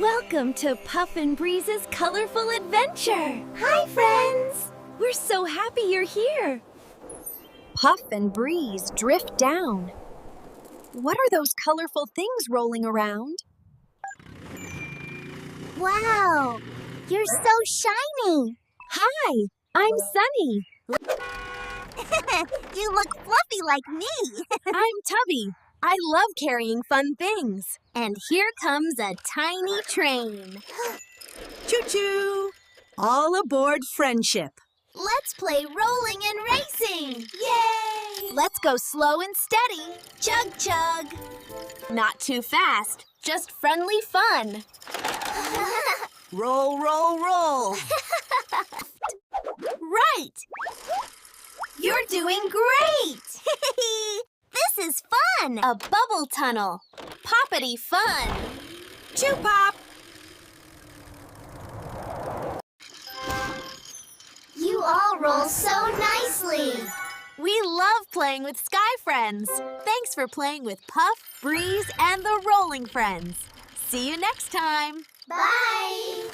Welcome to Puff and Breeze's colorful adventure! Hi, friends! We're so happy you're here! Puff and Breeze drift down. What are those colorful things rolling around? Wow! You're so shiny! Hi, I'm Sunny. You look fluffy like me! I'm Tubby. I love carrying fun things. And here comes a tiny train. Choo-choo! All aboard friendship. Let's play rolling and racing! Yay! Let's go slow and steady. Chug chug! Not too fast, just friendly fun. Roll, roll, roll. Right! You're doing great! This is fun! A bubble tunnel. Poppity fun. Choo pop! You all roll so nicely! We love playing with Sky Friends. Thanks for playing with Puff, Breeze, and the Rolling Friends. See you next time. Bye!